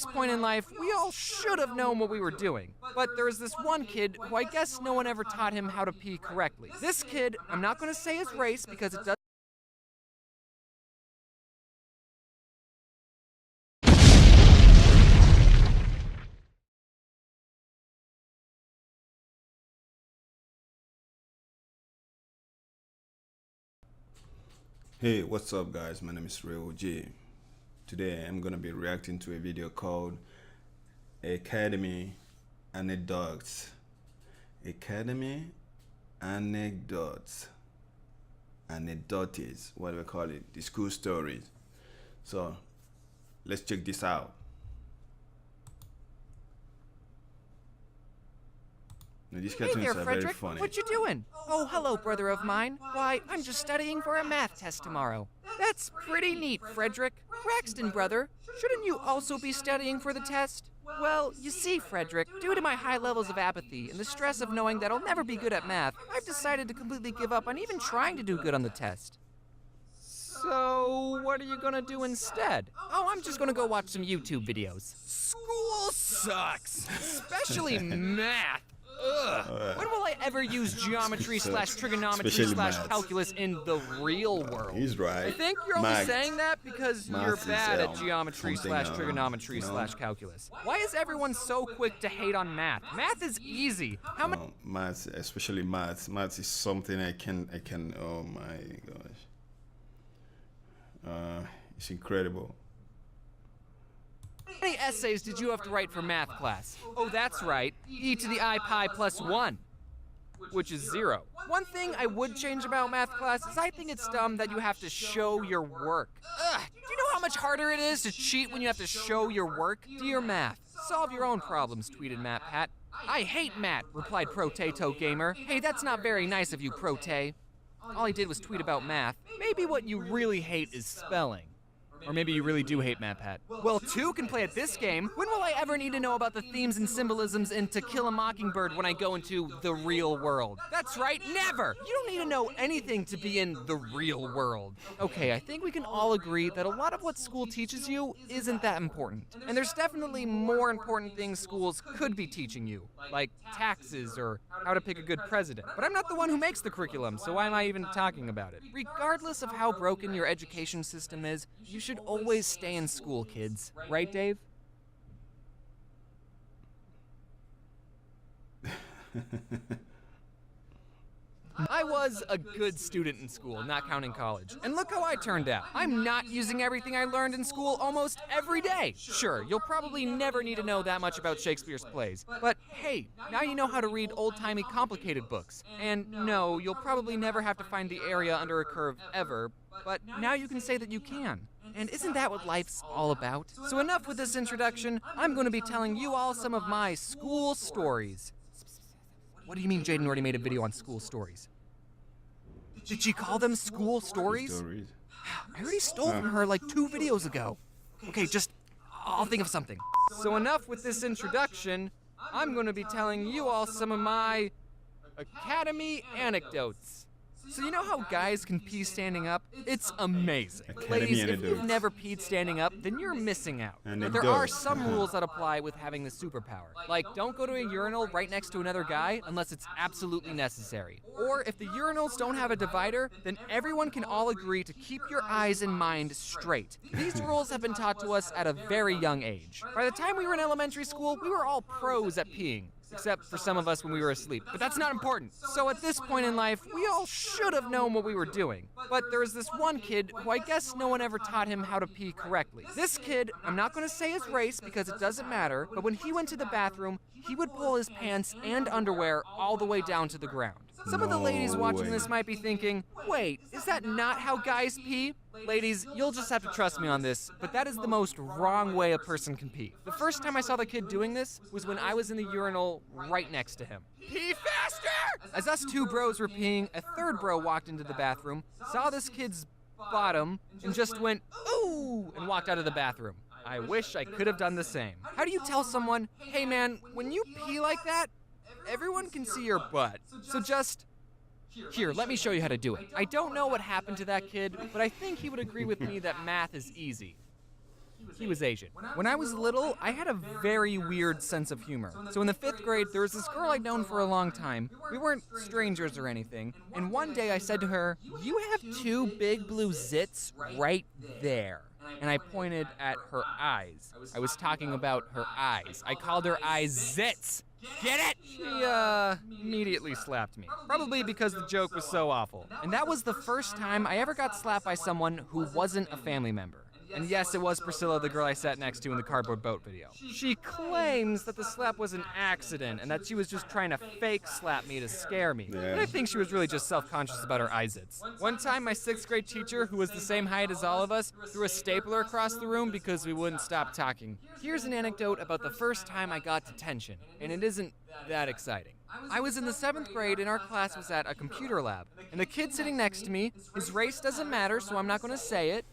point in life, we all should have known what we were doing. But there was this one kid who I guess no one ever taught him how to pee correctly. This kid, I'm not going to say his race because it does. Hey, what's up guys? My name is RealGee. Today I'm gonna be reacting to a video called Academy Anecdotes. Academy Anecdotes. Anecdotes, what do we call it? The school stories. So let's check this out. Now, these Hey cartoons there, are Frederick. very funny. What you doing? Oh, hello, brother of mine. Why, I'm just studying for a math test tomorrow. That's pretty neat, Frederick. Braxton, brother, shouldn't you also be studying for the test? Well, you see, Frederick, due to my high levels of apathy and the stress of knowing that I'll never be good at math, I've decided to completely give up on even trying to do good on the test. So, what are you gonna do instead? Oh, I'm just gonna go watch some YouTube videos. School sucks, especially math. Ugh. When will I ever use geometry slash trigonometry slash calculus in the real world? He's right. I think you're only Math. saying that because you're Math bad is, at geometry slash trigonometry slash calculus. Why is everyone so quick to hate on math? Math is easy. How many? Maths, especially maths. Maths is something I can. Oh my gosh. It's incredible. How many essays did you have to write for math class? Oh, that's right. E to the I pi plus 1, which is 0. One thing I would change about math class is I think it's dumb that you have to show your work. Ugh, do you know how much harder it is to cheat when you have to show your work? Dear math, solve your own problems, tweeted MatPat. I hate Matt, replied Protato Gamer. Hey, that's not very nice of you, Prote. All he did was tweet about math. Maybe what you really hate is spelling. Or maybe you really do hate MatPat. Well, two can play at this game. When will I ever need to know about the themes and symbolisms in To Kill a Mockingbird when I go into the real world? That's right, never! You don't need to know anything to be in the real world. Okay, I think we can all agree that a lot of what school teaches you isn't that important. And there's definitely more important things schools could be teaching you, like taxes or how to pick a good president. But I'm not the one who makes the curriculum, so why am I even talking about it? Regardless of how broken your education system is, you should always stay in school, kids. Right, Dave? I was a good student in school, not counting college. And look how I turned out. I'm not using everything I learned in school almost every day. Sure, you'll probably never need to know that much about Shakespeare's plays. But hey, now you know how to read old-timey complicated books. And no, you'll probably never have to find the area under a curve ever, but now you can say that you can. And isn't that what life's all about? So enough with this introduction. I'm going to be telling you all some of my school stories. What do you mean Jaden already made a video on school stories? Did she call them school stories? I already stole from her like 2 videos ago. Okay, I'll think of something. So enough with this introduction. I'm going to be telling you all some of my Academy anecdotes. So you know how guys can pee standing up? It's amazing. Ladies, if you've never peed standing up, then you're missing out. But there are some rules that apply with having the superpower. Like, don't go to a urinal right next to another guy unless it's absolutely necessary. Or if the urinals don't have a divider, then everyone can all agree to keep your eyes and mind straight. These rules have been taught to us at a very young age. By the time we were in elementary school, we were all pros at peeing. Except for some of us when we were asleep. But that's not important. So at this point in life, we all should have known what we were doing. But there was this one kid who I guess no one ever taught him how to pee correctly. This kid, I'm not going to say his race because it doesn't matter, but when he went to the bathroom, he would pull his pants and underwear all the way down to the ground. Some of the ladies watching this might be thinking, wait, is that not how guys pee? Ladies, you'll just have to trust me on this, but that is the most wrong way a person can pee. The first time I saw the kid doing this was when I was in the urinal right next to him. Pee faster! As us 2 bros were peeing, a 3rd bro walked into the bathroom, saw this kid's bottom, and just went, ooh, and walked out of the bathroom. I wish I could have done the same. How do you tell someone, hey man, when you pee like that, everyone can see your butt, so just... Here, let me show you how to do it. I don't know what happened to that kid, but I think he would agree with me that math is easy. He was Asian. When I was little, I had a very weird sense of humor. So in the 5th grade, there was this girl I'd known for a long time. We weren't strangers or anything. And one day I said to her, "You have 2 big blue zits right there." And I pointed at her eyes. I was talking about her eyes. I called her eyes zits. Get it? She, immediately slapped me. Probably because the joke was so awful. And that was the first time I ever got slapped by someone who wasn't a family member. And yes, it was Priscilla, the girl I sat next to in the cardboard boat video. She claims that the slap was an accident and that she was just trying to fake slap me to scare me. But I think she was really just self-conscious about her eyezits. One time, my 6th grade teacher, who was the same height as all of us, threw a stapler across the room because we wouldn't stop talking. Here's an anecdote about the first time I got detention, and it isn't that exciting. I was in the 7th grade and our class was at a computer lab. And the kid sitting next to me, his race doesn't matter, so I'm not going to say it,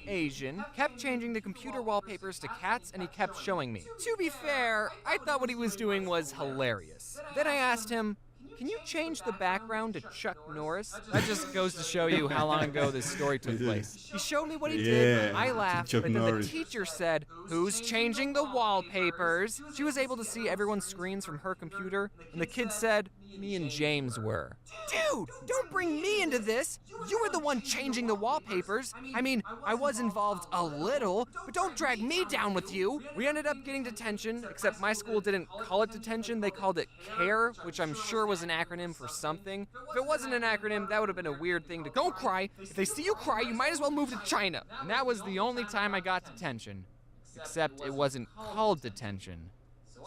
Asian, kept changing the computer wallpapers to cats, and he kept showing me. To be fair, I thought what he was doing was hilarious. Then I asked him, "Can you change the background to Chuck Norris?" That just goes to show you how long ago this story took place. He showed me what he did, I laughed, but then the teacher said, "Who's changing the wallpapers?" She was able to see everyone's screens from her computer, and the kid said, "Me and James were." Dude, don't bring me into this! You were the one changing the wallpapers. I mean, I was involved a little, but don't drag me down with you. We ended up getting detention, except my school didn't call it detention, they called it CARE, which I'm sure was an acronym for something. If it wasn't an acronym, that would have been a weird thing to— don't cry. If they see you cry, you might as well move to China. And that was the only time I got detention. Except it wasn't called detention.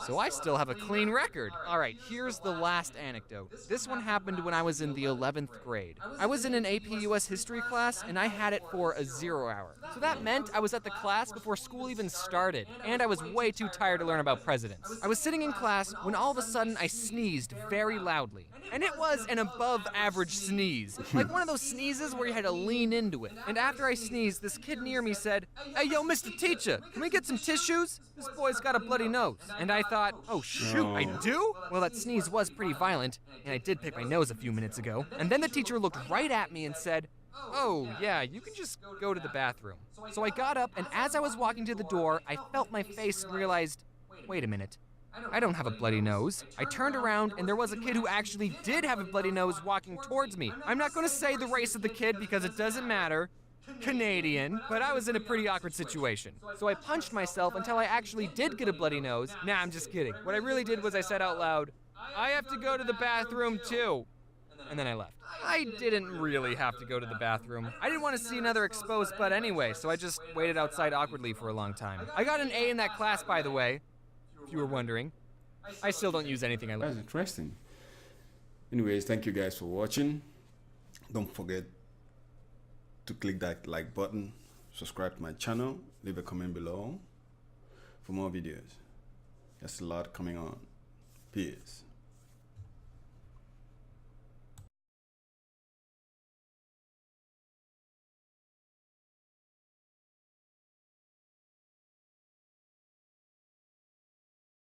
So I still have a clean record. All right, here's the last anecdote. This one happened when I was in the 11th grade. I was in an AP US history class, and I had it for a 0 hour. So that meant I was at the class before school even started, and I was way too tired to learn about presidents. I was sitting in class when all of a sudden I sneezed very loudly. And it was an above average sneeze. Like one of those sneezes where you had to lean into it. And after I sneezed, this kid near me said, "Hey, yo, Mr. Teacher, can we get some tissues? This boy's got a bloody nose." And I thought, oh shoot, I do? Well, that sneeze was pretty violent, and I did pick my nose a few minutes ago. And then the teacher looked right at me and said, "Oh, yeah, you can just go to the bathroom." So I got up, and as I was walking to the door, I felt my face and realized, wait a minute. I don't have a bloody nose. I turned around, and there was a kid who actually did have a bloody nose walking towards me. I'm not going to say the race of the kid because it doesn't matter. Canadian, but I was in a pretty awkward situation. So I punched myself until I actually did get a bloody nose. Nah, I'm just kidding. What I really did was I said out loud, "I have to go to the bathroom too." And then I left. I didn't really have to go to the bathroom. I didn't want to see another exposed butt anyway, so I just waited outside awkwardly for a long time. I got an A in that class, by the way, if you were wondering. I still don't use anything I learned. That's interesting. Anyways, thank you guys for watching. Don't forget to click that like button, subscribe to my channel, leave a comment below for more videos. There's a lot coming on. Peace.